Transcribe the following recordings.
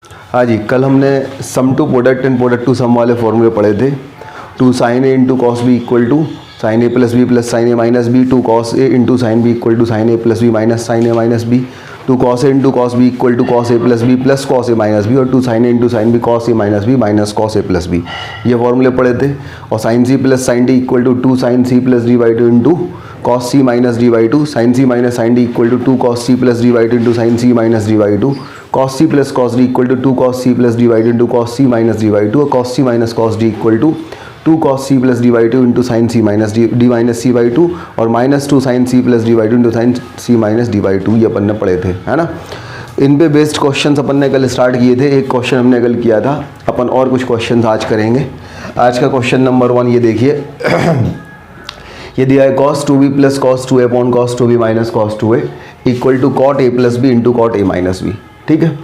हाँ जी, कल हमने sum to product and product to sum वाले फॉर्मूले पढ़े थे। Two sine A into cos B equal to sine A plus sine A minus B, two cos A into sine B equal to sine A plus B minus sine A minus B, two cos A into cos B equal to cos A plus B plus cos A minus B, और two sine A into sine B cos A minus B minus cos A plus B, ये फॉर्मूले पढ़े थे। और sine C plus sine D equal to two sine C plus D by two into cos C minus D by two, sine C minus sine D equal to two cos C plus D by two into sine C minus D by two, cos C plus cos D equal to two cos C plus D by two into cos C minus D by two, और cos C minus cos D equal to two cos C plus D by two into sine C minus D minus C by two, और minus two sine C plus D by two into sine C minus D by two, ये अपन ने पढ़े थे, है ना। इन पे based questions अपन ने कल स्टार्ट किए थे। एक क्वेश्चन हमने कल किया था, अपन और कुछ क्वेश्चंस आज करेंगे। आज का क्वेश्चन नंबर 1 ये देखिए। ये दिया है cos 2b plus cos 2a upon cos 2b minus cos 2a equal to cot a plus b into cot a minus b, ठीक है।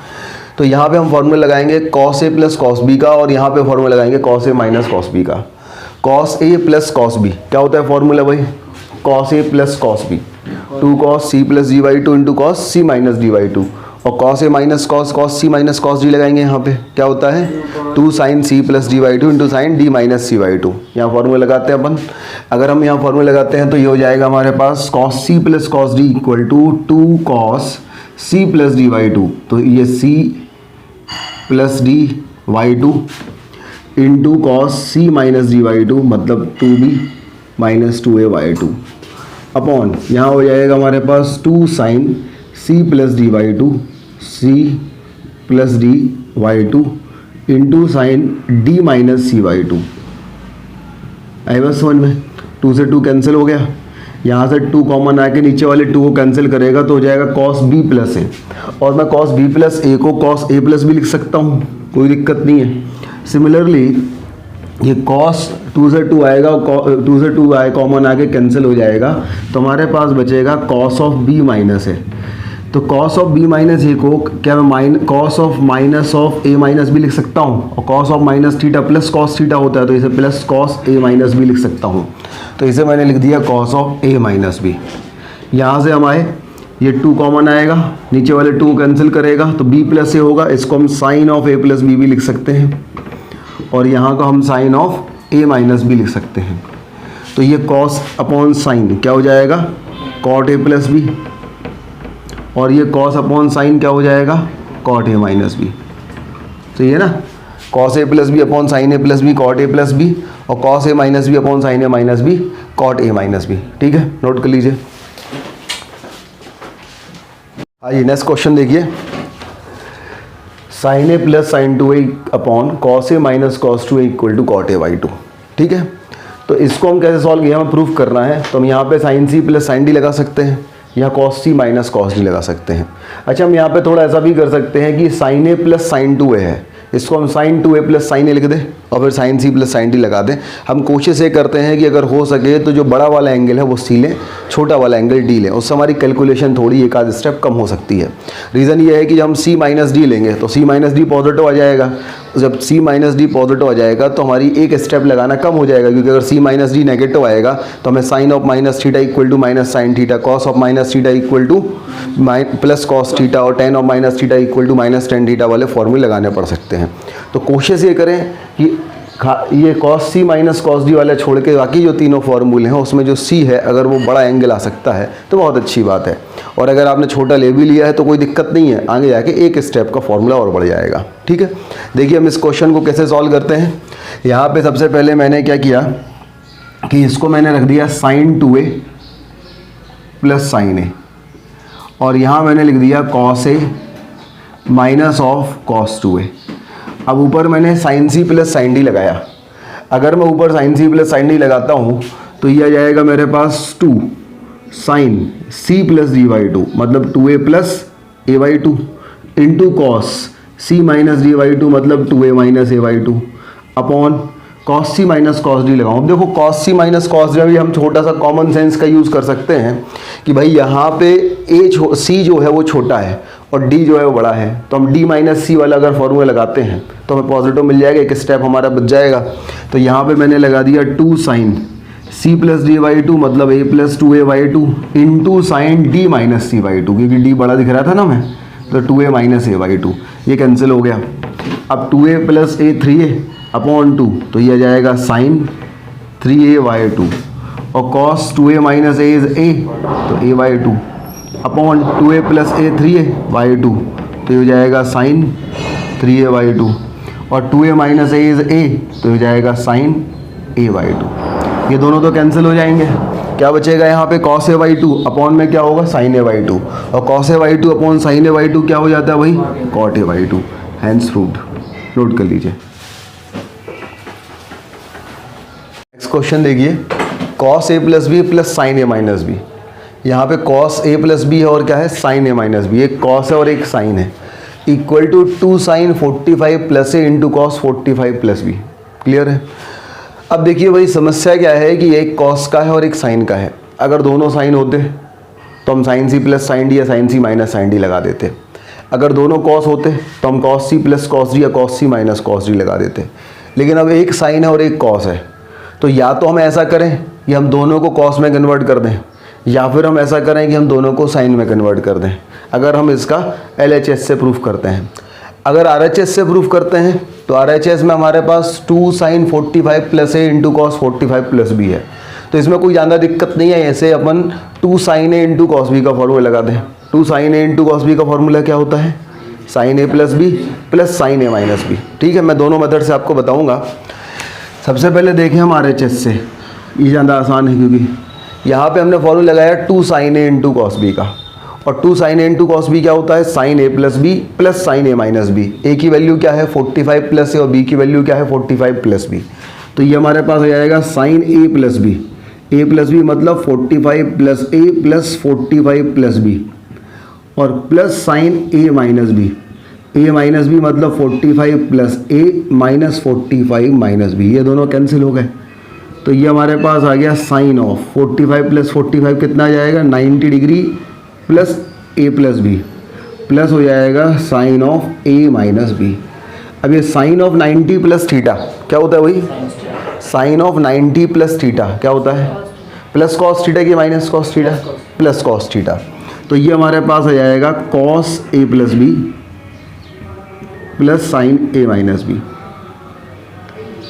तो यहाँ पे हम फॉर्मूला लगाएंगे cos a plus cos b का, और यहाँ पे फॉर्मूला लगाएंगे cos a minus cos b का। cos a plus cos b क्या होता है फॉर्मूला भाई? cos a plus cos b, two cos c plus d by two into cos c minus d by two, और cos a minus cos c minus cos d लगाएंगे। यहाँ पे क्या होता है? Two sine c plus D by two into sine d minus c by two. यहाँ formula लगाते हैं अपन। अगर हम यहाँ फॉर्मूला लगाते हैं तो ये हो जाएगा हमारे पास cos c plus cos d equal to two cos c plus d by two, तो ये c plus d by two into cos c minus d by two, मतलब 2b minus 2a by to, upon यहाँ हो जाएगा हमारे पास two sine c plus D by two, C plus D by two into sine D minus C by two. आई बस समझ में? 2 से 2 कैंसिल हो गया, यहाँ से 2 कॉमन आके नीचे वाले 2 को कैंसिल करेगा तो हो जाएगा cos b प्लस ए, और मैं cos b प्लस ए को cos a प्लस भी लिख सकता हूँ, कोई दिक्कत नहीं है। सिमिलरली ये cos 2 से 2 आएगा, 2 से 2 आए कॉमन आके कैंसिल हो जाएगा, तो हमारे पास बचेगा cos ऑफ b माइनस ए। तो cos ऑफ b माइनस ए को क्या मैं cos of minus of a minus भी लिख सकता हूँ, और cos of minus theta plus cos theta होता है तो इसे प्लस cos a माइनस भी लिख सकता हूँ। तो इसे मैंने लिख दिया cos of a minus b। यहाँ से हम आए, ये 2 कॉमन आएगा, नीचे वाले 2 कैंसिल करेगा तो b प्लस ए होगा, इसको हम sine of a plus b भी लिख सकते हैं, और यहाँ को हम साइन ऑफ a माइनस भी लिख सकते हैं। तो ये cos अपॉन साइन क्या हो जाएगा? cot a प्लस b, और ये cos अपॉन साइन क्या हो जाएगा? cot a minus B. तो ये ना cos a plus B upon sine a plus B cot a plus B, और cos a minus B upon sine a minus B cot a minus B, ठीक है, note कर लीजिए। आइए next question देखिए। Sine a plus sine 2a upon cos a minus cos 2a equal to cot a by two, ठीक है। तो इसको हम कैसे सॉल्व किया, हमें प्रूफ करना है, तो हम यहाँ पे sine c plus sine d लगा सकते हैं, या cos c minus cos d लगा सकते हैं। अच्छा, हम यहाँ पे थोड़ा ऐसा भी कर सकते हैं कि sin a plus sine 2a है, इसको हम sin 2a plus sine a लिख दें, और फिर sin c plus sine d लगा दें। हम कोशिश ये करते हैं कि अगर हो सके तो जो बड़ा वाला एंगल है वो c लें, छोटा वाला एंगल d लें, उससे हमारी कैलकुलेशन थोड़ी एक आध स्टेप कम हो सकती है। रीज़न ये है कि जब हम c माइनस डी लेंगे तो c माइनस डी पॉजिटिव आ जाएगा, जब c माइनस डी पॉजिटिव आ जाएगा तो हमारी एक स्टेप लगाना कम हो जाएगा, क्योंकि अगर c माइनस डी नेगेटिव आएगा तो हमें sine of minus theta equal to minus sine theta, cos of minus theta equal to plus cos theta, और tan of minus theta equal to minus tan theta वाले फॉर्मूले लगाने पड़ सकते हैं। तो कोशिश ये करें कि ये cos c minus cos d वाले छोड़ के बाकी जो तीनों फॉर्मूले हैं उसमें जो c है अगर वो बड़ा एंगल आ सकता है तो बहुत अच्छी बात है, और अगर आपने छोटा ले भी लिया है तो कोई दिक्कत नहीं है, आगे जाके एक स्टेप का फॉर्मूला और बढ़ जाएगा, ठीक है। देखिए हम इस क्वेश्चन को कैसे सॉल्व करते हैं। यहाँ पे सबसे पहले मैंने क्या किया कि इसको मैंने रख दिया sin 2a plus sin a, और यहाँ मैंने लिख दिया cos a minus of cos 2a। अब ऊपर मैंने sin c plus sin d लगाया। अगर मैं ऊपर sin c plus sin d लगाता हूँ तो ये आ जाएगा मेरे पास 2 sin c plus d by two, मतलब 2a plus a by two into cos c minus d by two, मतलब 2a minus a by to, upon cos c minus cos d लगाऊँ। अब देखो cos c minus cos d में भी हम छोटा सा कॉमन सेंस का यूज़ कर सकते हैं कि भाई यहाँ पे c जो है वो छोटा है और d जो है वो बड़ा है, तो हम d माइनस सी वाला अगर फॉर्मूला लगाते हैं तो हमें पॉजिटिव मिल जाएगा, एक स्टेप हमारा बच जाएगा। तो यहाँ पे मैंने लगा दिया 2 sine c plus D by two, मतलब a plus 2a by two into sine d minus C by two, क्योंकि d बड़ा दिख रहा था ना मैं, तो 2a minus a by two. ये कैंसिल हो गया। अब 2a प्लस ए 3a अपॉन 2, तो ये आ जाएगा साइन 3a/2 और cos 2a minus A is a, तो a/2 अपॉन 2a प्लस ए 3a/2, तो ये हो जाएगा साइन 3a/2 और 2a minus A is a, तो हो जाएगा साइन a/2। ये दोनों तो कैंसिल हो जाएंगे। क्या बचेगा यहाँ पे cos a/2 अपॉन में क्या होगा sin a/2 और cos a/2 upon sin a/2 क्या हो जाता है भाई cot a/2। Hence proved. Note कर लीजिए। नेक्स्ट क्वेश्चन देखिए, cos a plus B plus sine A minus B. यहाँ पे cos a प्लस बी है और क्या है sin a माइनस बी। एक cos है और एक sin है, equal to 2 sin 45 plus A into cos 45 plus B. Clear है। अब देखिए भाई समस्या क्या है कि एक cos का है और एक sin का है। अगर दोनों साइन होते तो हम sin c plus sin d या sin c minus sin d लगा देते। अगर दोनों cos होते तो हम cos c plus cos d या cos c minus cos d लगा देते। लेकिन अब एक sin है और एक cos है, तो या तो हम ऐसा करें कि हम दोनों को cos में कन्वर्ट कर दें, या फिर हम ऐसा करें कि हम दोनों को sin में कन्वर्ट कर दें। अगर हम इसका LHS से प्रूफ करते हैं, अगर RHS से प्रूफ करते हैं तो RHS में हमारे पास 2 sin 45 plus A into cos 45 plus B है, तो इसमें कोई ज़्यादा दिक्कत नहीं है। ऐसे अपन 2 sin a into cos B का फॉर्मूला लगा दें। 2 sin a into cos B का फॉर्मूला क्या होता है sin a plus B plus sin a minus B. ठीक है, मैं दोनों मेथड से आपको बताऊँगा। सबसे पहले देखें हम RHS से, ये ज़्यादा आसान है क्योंकि यहाँ पे हमने फॉर्मूला लगाया 2 sin a into cos B का, और 2 sin a into cos B क्या होता है sin a plus B plus sin a minus B. A की वैल्यू क्या है 45 प्लस ए और बी की वैल्यू क्या है 45 प्लस बी। तो ये हमारे पास आ जाएगा sin a plus B, A plus B मतलब 45 plus A plus 45 plus B, और plus sin a minus B, A minus B मतलब 45 plus A minus 45 minus B. ये दोनों कैंसिल हो गए, तो ये हमारे पास आ गया साइन ऑफ 45 प्लस 45 कितना आ जाएगा 90 degree plus A plus B, plus हो जाएगा sine of A minus B. अब ये साइन ऑफ 90 प्लस थीटा क्या होता है भाई साइन ऑफ 90 प्लस थीटा क्या होता है प्लस कॉस थीटा की minus cos theta plus cos theta. तो ये हमारे पास आ जाएगा cos A plus B plus sine A minus B.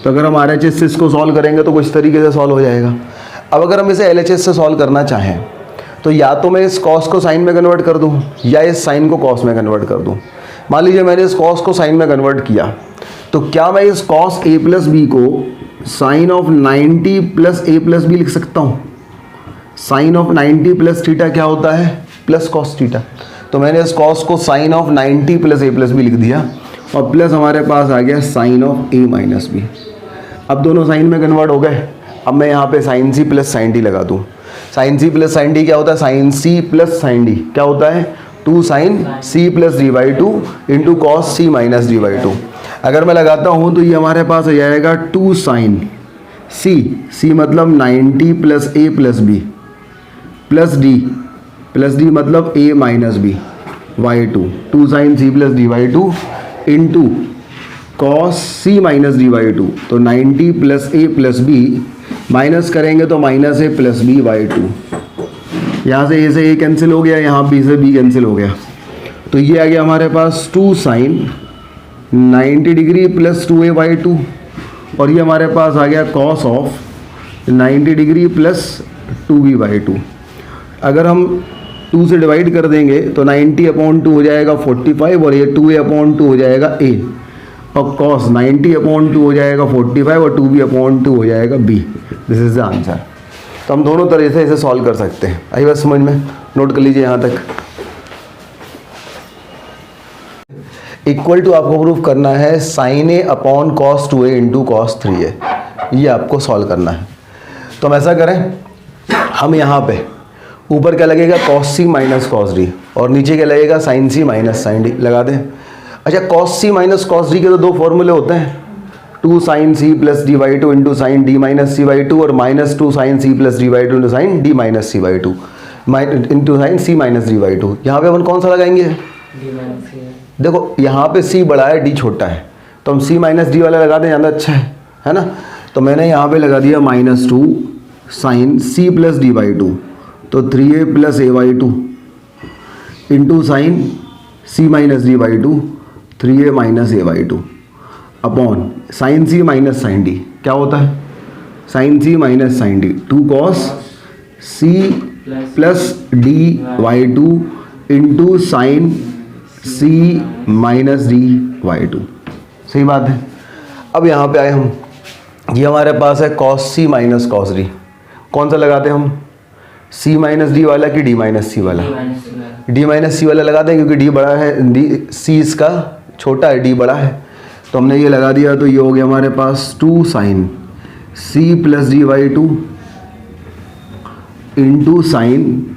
तो अगर हम RHS से इसको सॉल्व करेंगे तो कुछ तरीके से सॉल्व हो जाएगा। अब अगर हम इसे LHS से सॉल्व करना चाहें तो या तो मैं इस कॉस को साइन में कन्वर्ट कर दूं या इस साइन को कॉस में कन्वर्ट कर दूं। मान लीजिए मैंने इस कॉस को साइन में कन्वर्ट किया, तो क्या मैं इस कॉस ए प्लस बी को sine of 90 plus A plus B लिख सकता हूँ। साइन ऑफ 90 प्लस थीटा क्या होता है प्लस कॉस थीटा। तो मैंने इस कॉस को sine of 90 plus A plus B लिख दिया, और प्लस हमारे पास आ गया sine of A minus B. अब दोनों साइन में कन्वर्ट हो गए। अब मैं यहाँ पे sine C plus sine D लगा दूँ। Sine C plus sine D क्या होता है sine C plus sine D क्या होता है 2 sin c plus D by 2 into cos C minus D by 2। अगर मैं लगाता हूँ तो ये हमारे पास आ जाएगा 2 sin c मतलब 90 plus A plus B plus D मतलब a minus B by 2 sin c plus D by 2 into cos C minus D by 2। तो 90 plus A plus B minus करेंगे तो minus A plus B by 2। यहाँ से ए से ए cancel हो गया, यहाँ बी से बी कैंसिल हो गया। तो ये आ गया हमारे पास 2 sin 90 degree plus 2a by 2, और ये हमारे पास आ गया cos of 90 degree plus 2b by 2। अगर हम 2 से डिवाइड कर देंगे तो 90/2 हो जाएगा 45, और ये 2a/2 हो जाएगा a, और cos 90/2 हो जाएगा 45, और 2b/2 हो जाएगा b। This is the answer. तो हम दोनों तरह से इसे सॉल्व कर सकते हैं। आई बात समझ में? नोट कर लीजिए यहाँ तक। इक्वल टू आपको प्रूफ करना है sin a upon cos 2a into cos 3a। ये आपको सॉल्व करना है। तो हम ऐसा करें, हम यहाँ पे ऊपर क्या लगेगा cos c minus cos d, और नीचे क्या लगेगा sin c minus sin d लगा दें। अच्छा, cos c minus cos d के तो दो फॉर्मूले होते हैं, 2 sin c plus D by 2 into sine D minus C by 2, और minus 2 sin c plus D by 2 into sine D minus C by 2 into sine c minus D by 2। यहाँ पे अपन कौन सा लगाएंगे? देखो यहाँ पे c बड़ा है, d छोटा है, तो हम c माइनस डी वाला लगा दें, ज़्यादा अच्छा है ना। तो मैंने यहाँ पे लगा दिया -2 sin c plus D by 2, तो 3a plus a by 2 into sine c minus D by 2, 3a minus a by 2 upon sine c minus sine d क्या होता है, sine c minus sine d 2 cos c plus d by 2 into sine c minus d by 2। सही बात है। अब यहाँ पे आए हम, ये हमारे पास है cos c minus cos d, कौन सा लगाते हैं हम, c माइनस डी वाला कि d माइनस सी वाला, d माइनस सी वाला लगाते हैं क्योंकि d बड़ा है, c इसका छोटा है, d बड़ा है, तो हमने ये लगा दिया। तो ये हो गया हमारे पास 2 sine c plus D by 2 into sine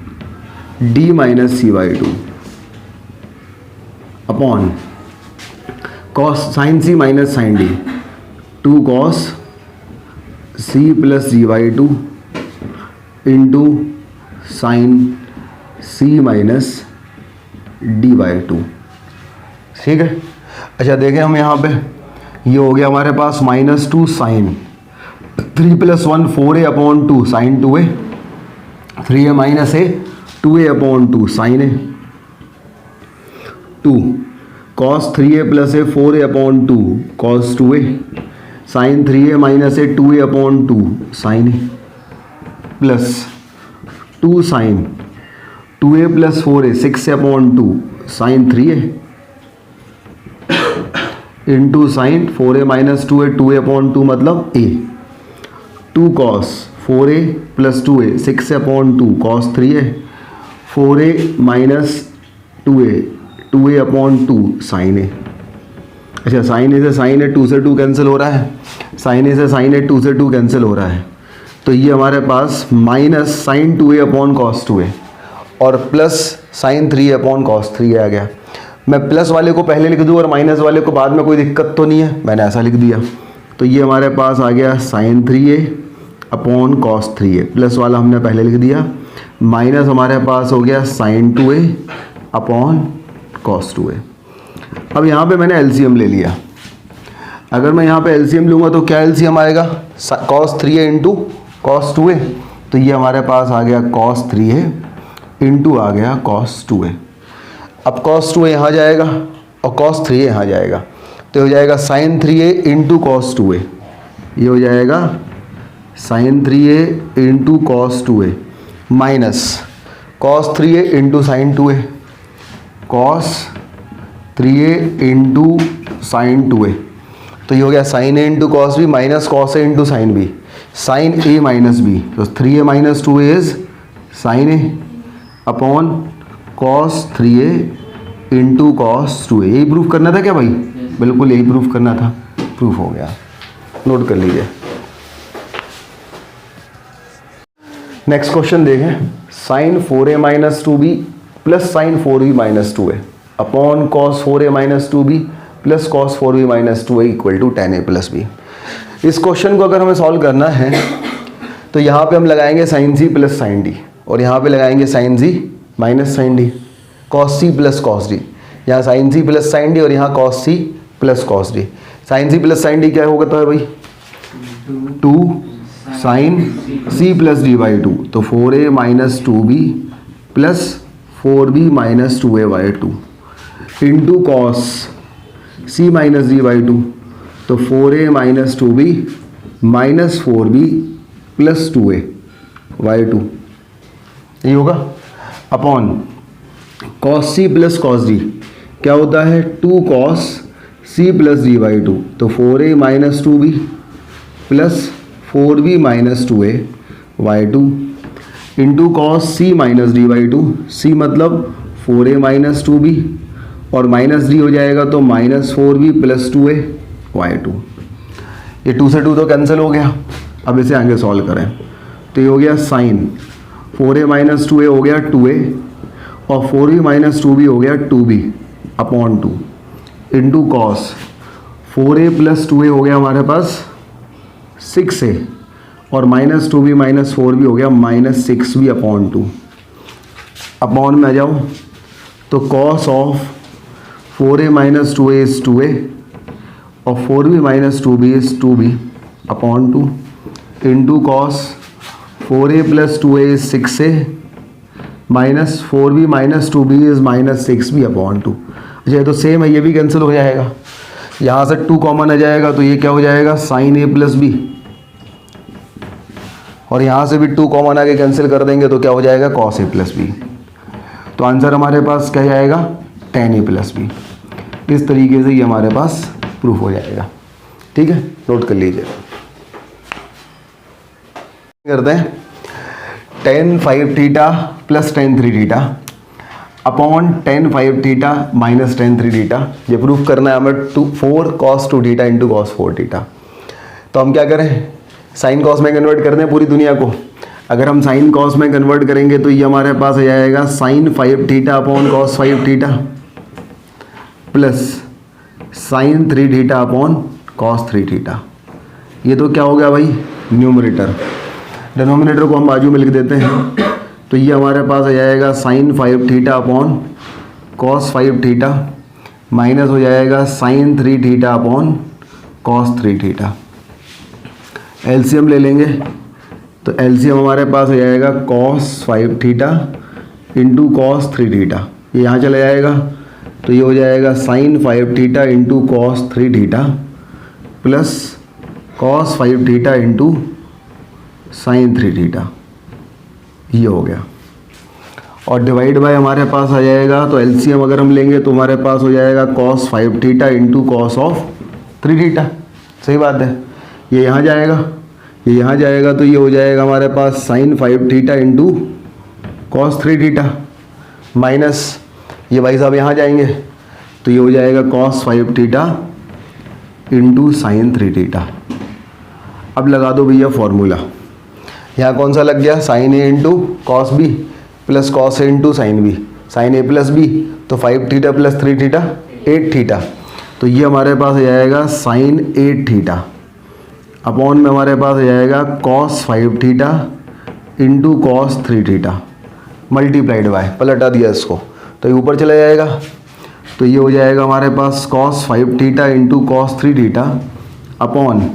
d minus C by 2 upon cos sine c minus sine d 2 cos c plus d by 2 into sine c minus d by 2। ठीक है। अच्छा देखें हम यहाँ पे, ये हो गया हमारे पास -2 sine 3 plus 1 4a upon 2 sine 2a, 3a minus a 2a upon 2 sine a, 2 cos 3a plus a 4a upon 2 cos 2a, sine 3a minus a 2a upon 2 sine a, plus 2 sine 2a plus 4a 6a upon 2 sine 3a into sine 4a minus 2a 2a upon 2 मतलब a, 2 cos 4a plus 2a 6a upon 2 cos 3a, 4a minus 2a 2a upon 2 sine a। अच्छा sine a से sine a 2 से 2 cancel हो रहा है, sine a से sine a 2 से 2 cancel हो रहा है, तो ये हमारे पास minus sine 2a upon cos 2a और plus sine 3a upon cos 3a आ गया। मैं प्लस वाले को पहले लिख दूँ और माइनस वाले को बाद में, कोई दिक्कत तो नहीं है, मैंने ऐसा लिख दिया। तो ये हमारे पास आ गया sign 3a upon cos 3a, plus वाला हमने पहले लिख दिया, माइनस हमारे पास हो गया sign 2a upon cos 2a। अब यहाँ पे मैंने एलसीएम ले लिया, अगर मैं यहाँ पे एलसीएम लूँगा तो क्या एलसीएम आएगा, cos 3a into cos 2a, तो ये हमारे पास आ गया कॉस 3a इंटू आ गया कॉस 2a। अब कॉस 2a यहाँ जाएगा और कॉस 3a यहाँ जाएगा, तो हो जाएगा sine 3a into cos 2a, ये हो जाएगा sine 3a into cos 2a minus cos 3a into sine 2a, cos 3a into sine 2a, तो ये हो गया sine a into cos b minus cos a into sine b, sine a minus b, तो 3a minus 2a is sine a upon cos 3a into cos 2a। यही proof करना था क्या भाई? बिल्कुल यही प्रूफ करना था, प्रूफ हो गया, नोट कर लीजिए। नेक्स्ट क्वेश्चन देखें, sine 4a minus 2b plus sine 4b minus 2a upon cos 4a minus 2b plus cos 4b minus 2a equal to 10a plus b। इस क्वेश्चन को अगर हमें सॉल्व करना है तो यहाँ पे हम लगाएंगे sine c plus sine d और यहाँ पे लगाएंगे sine c minus sine d, cos c plus cos d, यहाँ sine c plus sine d और यहाँ cos c plus cos d। Sine c plus sine d क्या होगा तो है भाई 2 sine c plus d by 2, तो 4a minus 2b plus 4b minus 2a by 2 into cos c minus d by 2, तो 4a minus 2b minus 4b plus 2a by 2, ये होगा upon cos c plus cos d क्या होता है 2 cos c plus d by 2, तो 4a minus 2b plus 4b minus 2a by 2 into cos c minus d by 2, c मतलब 4a minus 2b और minus d हो जाएगा तो minus 4b plus 2a by 2। ये 2 से 2 तो कैंसिल हो गया। अब इसे आगे सॉल्व करें तो ये हो गया साइन 4a माइनस 2a हो गया 2a और 4b माइनस 2b हो गया 2b upon 2 into cos 4a plus 2a हो गया हमारे पास 6a और माइनस 2b माइनस 4b हो गया माइनस 6b अपॉन 2। अपॉन में आ जाऊँ तो cos of 4a minus 2a is 2a और 4b minus 2b is 2b upon 2 into cos 4a plus 2a is 6a minus 4b minus 2b is minus 6b upon 2। अच्छा ये तो same है, ये भी कैंसिल हो जाएगा, यहाँ से 2 कॉमन आ जाएगा तो ये क्या हो जाएगा साइन ए प्लस बी, और यहाँ से भी 2 कॉमन आके कैंसिल कर देंगे तो क्या हो जाएगा कॉस ए प्लस बी। तो आंसर हमारे पास क्या जाएगा टेन ए प्लस बी। इस तरीके से ये हमारे पास प्रूफ हो जाएगा। ठीक है, नोट कर लीजिए। करते हैं ten 5 theta plus ten 3 theta upon ten 5 theta minus ten 3 theta. ये प्रूफ करना है हमें 4 cos 2 theta into cos 4 theta. तो हम क्या करें, साइन कॉस में कन्वर्ट कर दें पूरी दुनिया को। अगर हम साइन कॉस में कन्वर्ट करेंगे तो ये हमारे पास आ जाएगा sine 5 theta upon cos 5 theta plus sine 3 theta upon cos 3 theta. ये तो क्या हो गया भाई न्यूमरेटर, डिनोमिनेटर को हम बाजू में लिख देते हैं। तो ये हमारे पास आ जाएगा sine 5 theta upon cos 5 theta minus हो जाएगा sine 3 theta upon cos 3 theta. LCM ले लेंगे तो एलसीएम हमारे पास आ जाएगा cos 5 theta into cos 3 theta. ये यहाँ चला जाएगा तो ये हो जाएगा sine 5 theta into cos 3 theta plus cos 5 theta into sine 3 theta. ये हो गया, और डिवाइड बाय हमारे पास आ जाएगा तो एलसीएम अगर हम लेंगे तो हमारे पास हो जाएगा cos 5 theta into cos of 3 theta. सही बात है, ये यहाँ जाएगा, ये यहाँ जाएगा तो ये हो जाएगा हमारे पास sine 5 theta into cos 3 theta minus ये भाई साहब यहाँ जाएंगे तो ये हो जाएगा cos 5 theta into sine 3 theta. अब लगा दो भैया फॉर्मूला, यहाँ कौन सा लग गया sine A into cos B plus cos A into sine B, sine A plus B तो 5 थीटा प्लस 3 थीटा 8 थीटा। तो ये हमारे पास आ जाएगा साइन 8 थीटा अपॉन में हमारे पास आ जाएगा cos 5 theta into cos 3 theta multiplied by, पलटा दिया इसको तो ये ऊपर चला जाएगा। तो ये हो जाएगा हमारे पास cos 5 theta into cos 3 theta upon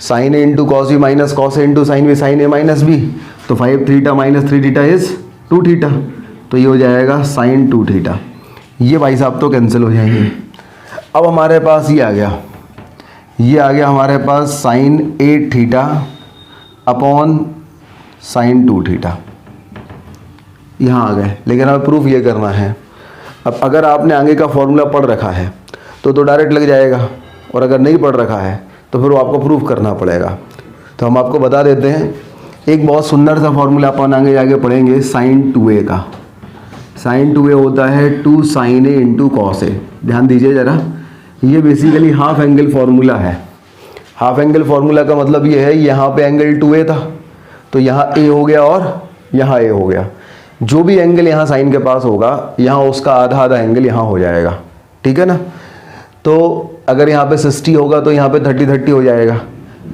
sine A into cos B minus cos A into sine B, sine A minus B तो 5 theta minus 3 theta is 2 theta. तो ये हो जाएगा साइन 2 थीटा। ये भाई साहब तो कैंसिल हो जाएंगे। अब हमारे पास ये आ गया, ये आ गया हमारे पास sine 8 theta upon sine 2 theta. यहाँ आ गए, लेकिन हमें प्रूफ ये करना है। अब अगर आपने आगे का फॉर्मूला पढ़ रखा है तो डायरेक्ट लग जाएगा, और अगर नहीं पढ़ रखा है तो फिर वो आपको प्रूफ करना पड़ेगा। तो हम आपको बता देते हैं, एक बहुत सुंदर सा फॉर्मूला अपन आगे जाके पढ़ेंगे साइन 2a का। साइन 2a होता है 2 sine A into cos A. ध्यान दीजिए ज़रा, ये बेसिकली हाफ एंगल फार्मूला है। हाफ एंगल फार्मूला का मतलब ये है, यहाँ पे एंगल 2a था तो यहाँ a हो गया और यहाँ a हो गया। जो भी एंगल यहाँ साइन के पास होगा यहाँ उसका आधा आधा एंगल यहाँ हो जाएगा। ठीक है ना। तो अगर यहाँ पे 60 होगा तो यहाँ पे 30-30 हो जाएगा।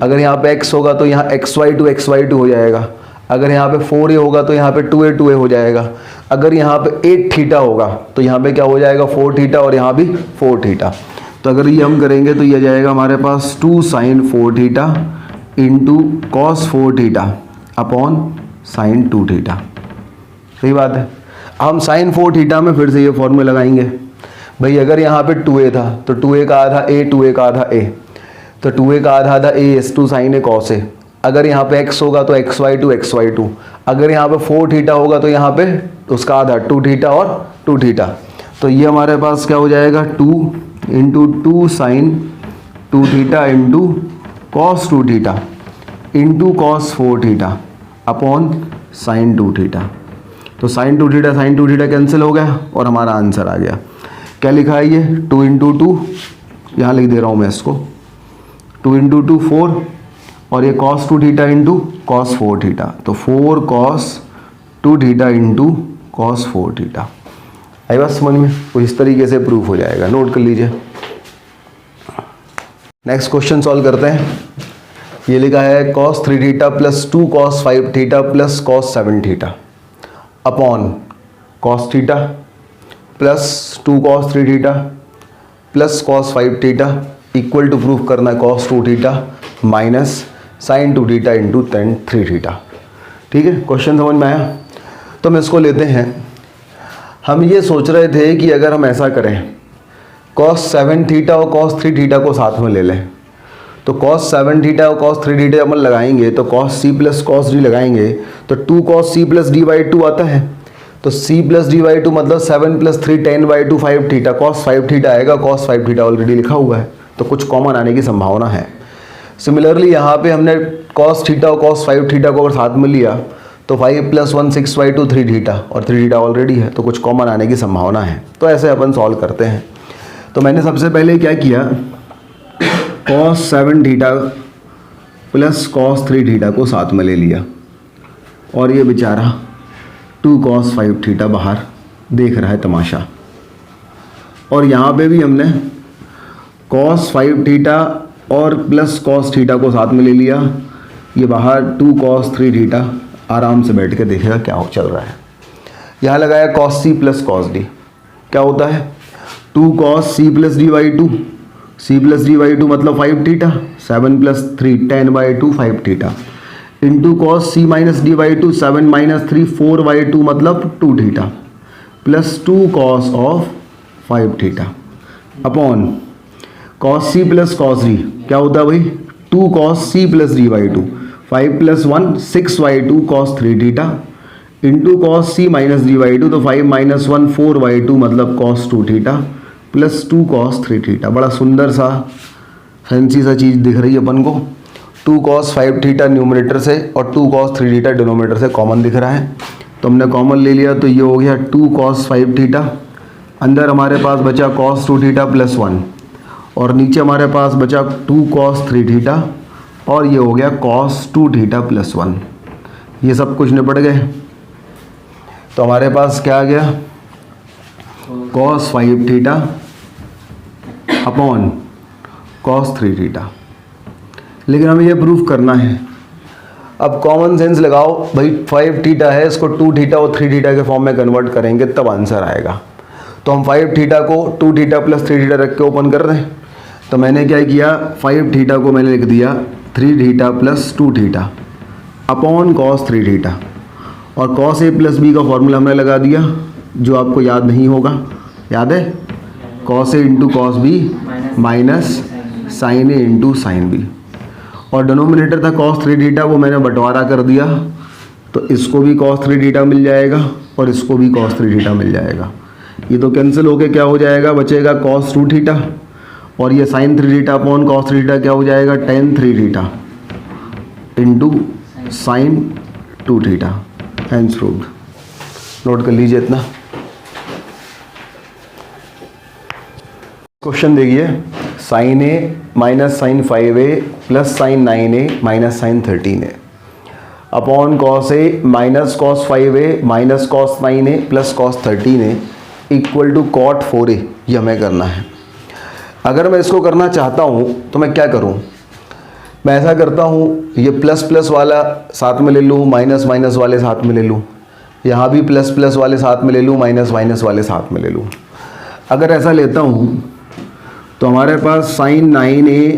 अगर यहाँ पे x होगा तो यहाँ xy2 हो जाएगा। अगर यहाँ पे 4a होगा तो यहाँ पे 2a हो जाएगा। अगर यहाँ पे 8 थीटा होगा तो यहाँ पे क्या हो जाएगा 4 थीटा, और यहाँ भी 4 थीटा। तो अगर ये हम करेंगे तो ये जाएगा हमारे पास 2 sine 4 theta into cos 4 theta upon sine 2 theta. सही बात है। हम साइन 4 थीटा में फिर से ये फॉर्मूला लगाएंगे भाई। अगर यहाँ पे 2a था तो 2a का आधा a, 2a का आधा a, तो 2a का आधा आधा a is 2 sine A cos A. अगर यहाँ पे x होगा तो xy2। अगर यहाँ पे 4 थीटा होगा तो यहाँ पे उसका आधा 2 थीटा और 2 थीटा। तो ये हमारे पास क्या हो जाएगा 2 into 2 sine 2 theta into cos 2 theta into cos 4 theta upon sine 2 theta. तो साइन 2 थीटा कैंसिल हो गया और हमारा आंसर आ गया। क्या लिखा है ये 2 इंटू 2, यहाँ लिख दे रहा हूँ मैं इसको, 2 इंटू 2 4, और ये cos 2 theta into cos 4 theta, तो 4 cos 2 theta into cos 4 theta. आई बात समझ में। तो इस तरीके से प्रूफ हो जाएगा, नोट कर लीजिए। नेक्स्ट क्वेश्चन सॉल्व करते हैं। ये लिखा है cos 3 theta plus 2 cos 5 theta plus cos 7 theta upon cos theta plus 2 cos 3 theta plus cos 5 theta equal to proof करना है cos 2 theta minus sine 2 theta into tan 3 theta. ठीक है, question समझ में आया। तो हम इसको लेते हैं। हम ये सोच रहे थे कि अगर हम ऐसा करें cos 7 थीटा और cos 3 थीटा को साथ में ले लें, तो cos 7 थीटा और cos 3 थीटा अपन लगाएंगे तो cos c plus cos d लगाएंगे तो 2 cos c plus d by 2 आता है, तो c प्लस d बाई 2 मतलब 7 plus 3 10 by 2 5 theta, cos 5 theta आएगा, cos 5 थीटा ऑलरेडी लिखा हुआ है तो कुछ कॉमन आने की संभावना है। सिमिलरली यहाँ पे हमने cos थीटा और cos 5 थीटा को अगर साथ में लिया तो 5 प्लस 1 6 बाई 2 3 थीटा, और 3 थीटा ऑलरेडी है तो कुछ कॉमन आने की संभावना है। तो ऐसे अपन सॉल्व करते हैं। तो मैंने सबसे पहले क्या किया, cos 7 theta plus cos 3 theta को साथ में ले लिया, और ये बेचारा 2 cos 5 थीटा बाहर देख रहा है तमाशा, और यहाँ पे भी हमने cos 5 थीटा और प्लस cos थीटा को साथ में ले लिया, ये बाहर 2 cos 3 थीटा आराम से बैठ के देखेगा क्या हो चल रहा है। यहाँ लगाया cos c plus cos d, क्या होता है 2 cos c plus d by 2, c plus d by 2 मतलब 5 theta, 7 plus 3 10 by 2 5 theta, into cos c minus d by 2 7 minus 3 4 by 2 मतलब 2 theta, plus 2 cos of 5 theta upon cos c plus cos d, क्या होता है भाई 2 cos c plus d by 2, 5 plus 1 6 by 2 cos 3 theta, into cos c minus d by 2, तो 5 minus 1 4 by 2 मतलब cos 2 theta, plus 2 cos 3 theta. बड़ा सुंदर सा fancy सा चीज़ दिख रही है अपन को। 2 cos 5 थीटा न्यूमरेटर से और 2 cos 3 थीटा डिनोमिनेटर से कॉमन दिख रहा है, तो हमने कॉमन ले लिया, तो ये हो गया 2 cos 5 थीटा, अंदर हमारे पास बचा cos 2 थीटा प्लस 1, और नीचे हमारे पास बचा 2 cos 3 थीटा, और ये हो गया cos 2 थीटा प्लस 1। ये सब कुछ निपट गए, तो हमारे पास क्या आ गया cos 5 theta upon cos 3 theta. लेकिन हमें ये प्रूफ करना है, अब कॉमन सेंस लगाओ भाई, 5 थीटा है, इसको 2 थीटा और 3 थीटा के फॉर्म में कन्वर्ट करेंगे तब आंसर आएगा। तो हम 5 थीटा को 2 थीटा प्लस 3 थीटा रख के ओपन कर रहे हैं, तो मैंने क्या किया 5 थीटा को मैंने लिख दिया 3 theta plus 2 theta upon cos 3 theta, और cos a प्लस b का फॉर्मूला हमने लगा दिया जो आपको याद नहीं होगा, याद है cos a into cos b minus sine a into sine b, और डिनोमिनेटर था cos 3 थीटा, वो मैंने बंटवारा कर दिया, तो इसको भी cos 3 थीटा मिल जाएगा और इसको भी cos 3 थीटा मिल जाएगा। ये तो कैंसिल होके क्या हो जाएगा, बचेगा cos 2 थीटा, और ये sin 3 theta upon cos 3 theta क्या हो जाएगा tan 3 theta into sin 2 theta. Hence proved. Note कर लीजिए इतना। क्वेश्चन देखिए, sin a minus sine 5a plus sine 9a minus sine 13a upon cos a minus cos 5a minus cos 9a plus cos 13a equal to cot 4a। ये हमें करना है। अगर मैं इसको करना चाहता हूँ तो मैं क्या करूँ, मैं ऐसा करता हूँ, ये प्लस प्लस वाला साथ में ले लूँ, माइनस माइनस वाले साथ में ले लूँ, यहाँ भी प्लस प्लस वाले साथ में ले लूँ, माइनस माइनस वाले साथ में ले लूँ। अगर ऐसा लेता हूँ तो हमारे पास sine 9a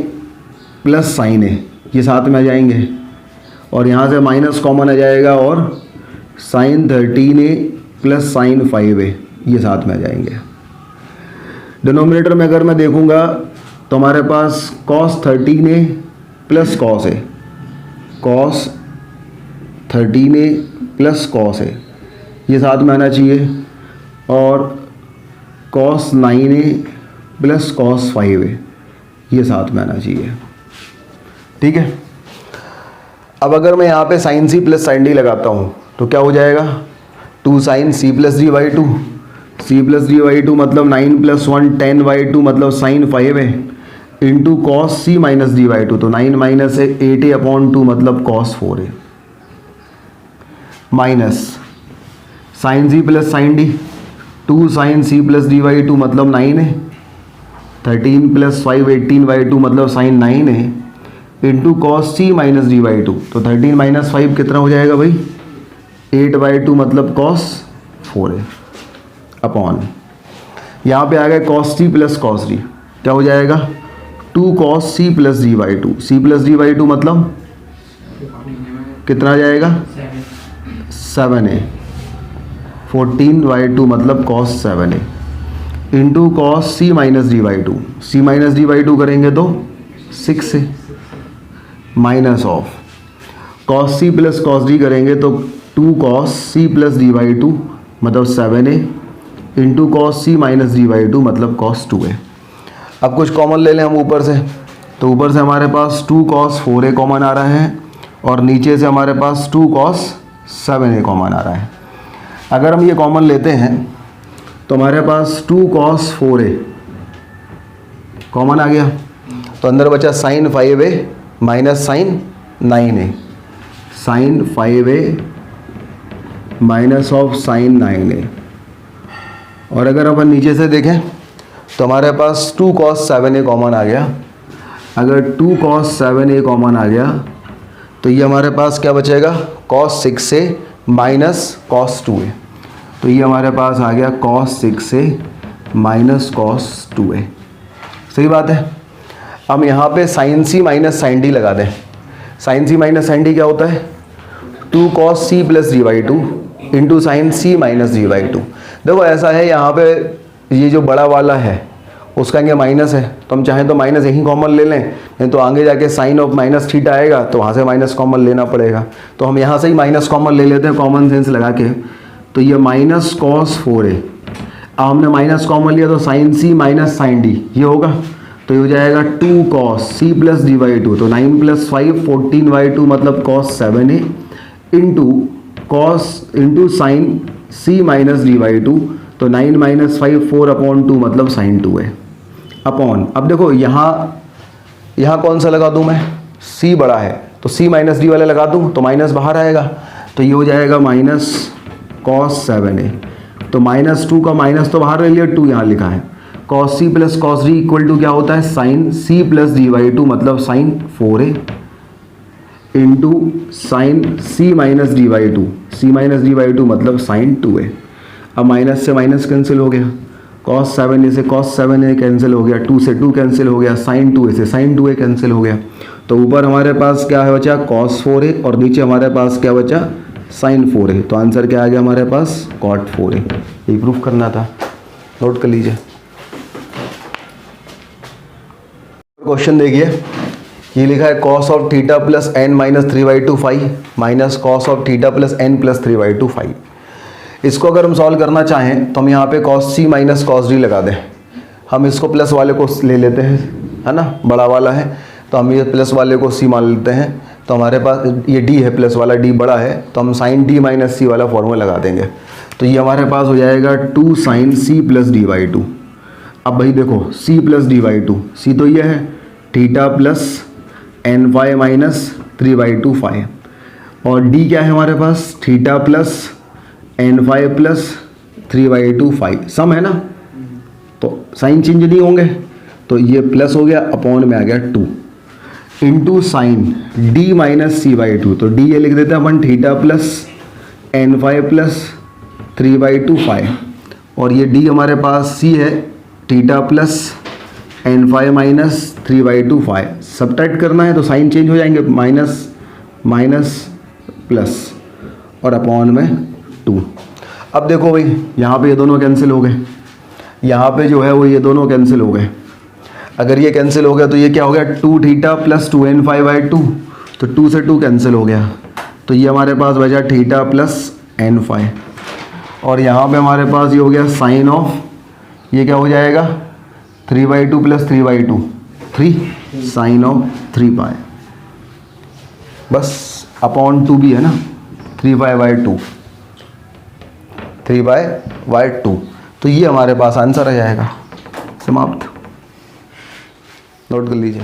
plus sine a ये साथ में आ जाएंगे, और यहाँ से माइनस कॉमन आ जाएगा, और sign 13a plus sign 5a ये साथ में आ जाएंगे। डिनोमिनेटर में अगर मैं देखूंगा तो हमारे पास cos 13a plus cos a, cos 13a plus cos a ये साथ में आना चाहिए, और cos 9a plus cos 5a ये साथ में आना चाहिए। ठीक है, अब अगर मैं यहाँ पे sine c plus sine d लगाता हूँ तो क्या हो जाएगा 2 sine c plus d by 2, c plus d by 2 मतलब 9 प्लस 1 10 बाई 2 मतलब sine 5a into cos c minus d by 2, तो 9 माइनस 8a अपॉन 2 मतलब cos 4a minus sine c plus sine d 2 sine c plus d by 2 मतलब 9a, 13 plus 5 18 by 2 मतलब sine 9a into cos c minus d by 2, तो 13 minus 5 कितना हो जाएगा भाई 8 by 2 मतलब cos 4a अपॉन यहाँ पे आ गया cos c plus cos d, क्या हो जाएगा 2 cos c plus d by 2, c plus d by 2 मतलब कितना आ जाएगा 7a, 14 बाई 2 मतलब cos 7a into cos C minus D by two, C minus D by two करेंगे तो 6 से, minus of cos C plus cos D करेंगे तो 2 cos C plus D by two मतलब 7a into cos C minus D by two मतलब cos 2a। अब कुछ common ले लें हम ऊपर से, तो ऊपर से हमारे पास 2 कॉस 4a कॉमन आ रहा है और नीचे से हमारे पास 2 कॉस 7a कॉमन आ रहा है। अगर हम ये कॉमन लेते हैं तो हमारे पास 2 कॉस 4a कॉमन आ गया, तो अंदर बचा sine 5a minus sine 9a, sine 5a minus of sine 9a। और अगर अपन नीचे से देखें तो हमारे पास 2 cos 7a कॉमन आ गया। अगर 2 cos 7a कॉमन आ गया तो ये हमारे पास क्या बचेगा, cos 6a minus cos 2a, तो ये हमारे पास आ गया cos 6a minus cos 2a। सही बात है। हम यहाँ पे sin c minus sin d लगा दें। sin c minus sin d क्या होता है, 2 cos c plus D by two into sine C minus D by two. देखो ऐसा है, यहाँ पे ये जो बड़ा वाला है उसका ये माइनस है, तो हम चाहें तो माइनस यहीं कॉमन ले लें, नहीं तो आगे जाके साइन ऑफ माइनस थीटा आएगा तो वहाँ से माइनस कॉमन लेना पड़ेगा। तो हम यहाँ से ही माइनस कॉमन ले लेते हैं कॉमन सेंस लगा के। तो ये माइनस कॉस 4a, अब हमने माइनस कॉमन लिया तो sine C minus sine D ये होगा, तो ये हो जाएगा 2 cos C plus D by two, तो 9 प्लस 5 14 बाई टू मतलब cos 7a into cos into sine C minus D by two, तो 9 माइनस 5 4/2 मतलब साइन 2a अपॉन। अब देखो यहाँ कौन सा लगा दूँ मैं, c बड़ा है तो c माइनस डी वाला लगा दूँ तो माइनस बाहर आएगा, तो ये हो जाएगा माइनस कॉस 7a, तो -2 का माइनस तो बाहर ले लिया, 2 यहाँ लिखा है, cos c plus cos D equal to क्या होता है, sine c plus D by two मतलब sine 4a into sine c minus D by two, c minus D by two मतलब साइन 2a। अब माइनस से माइनस कैंसिल हो गया, cos 7a से cos 7a कैंसिल हो गया, 2 से 2 कैंसिल हो गया, sin 2a से sin 2a कैंसिल हो गया, तो ऊपर हमारे पास क्या है बचा cos 4a और नीचे हमारे पास क्या बचा sin 4a, तो आंसर क्या आ गया हमारे पास cot 4a। ये प्रूफ करना था, नोट कर लीजिए। क्वेश्चन देखिए, ये लिखा है cos of theta plus n minus 3/2 phi minus cos of theta plus n plus 3/2 phi. इसको अगर हम सॉल्व करना चाहें तो हम यहाँ पे cos c minus cos d लगा दें। हम इसको प्लस वाले को ले लेते हैं, है ना, बड़ा वाला है तो हम ये प्लस वाले को c मान लेते हैं, तो हमारे पास ये d है, प्लस वाला d बड़ा है तो हम साइन d माइनस c वाला फॉर्मूला लगा देंगे, तो ये हमारे पास हो जाएगा 2 sine c plus D by two. अब भाई देखो c plus D by two, c तो ये है theta plus N phi minus 3/2 phi, और d क्या है हमारे पास, theta plus N phi plus 3/2 phi, sum है ना, तो साइन चेंज नहीं होंगे, तो ये प्लस हो गया, अपॉन में आ गया 2 into sine d minus c/2, तो d ये लिख देते हैं अपन theta plus N phi plus 3/2 phi, और ये d हमारे पास c है theta plus N phi minus 3/2 phi. Subtract करना है तो साइन चेंज हो जाएंगे, माइनस माइनस प्लस और अपॉन में 2। अब देखो भाई यहाँ पे ये दोनों कैंसिल हो गए, यहाँ पे जो है वो ये दोनों कैंसिल हो गए। अगर ये कैंसिल हो गया तो ये क्या हो गया, 2 थीटा प्लस 2n/2, तो 2 से 2 कैंसिल हो गया, तो ये हमारे पास बचा थीटा प्लस एन फाई, और यहाँ पे हमारे पास ये हो गया साइन ऑफ, ये क्या हो जाएगा 3/2 प्लस 3/2 3 साइन ऑफ 3 पाई, बस अपॉन 2 भी है ना, 3/2 3/2, तो ये हमारे पास आंसर आ जाएगा। समाप्त, नोट कर लीजिए।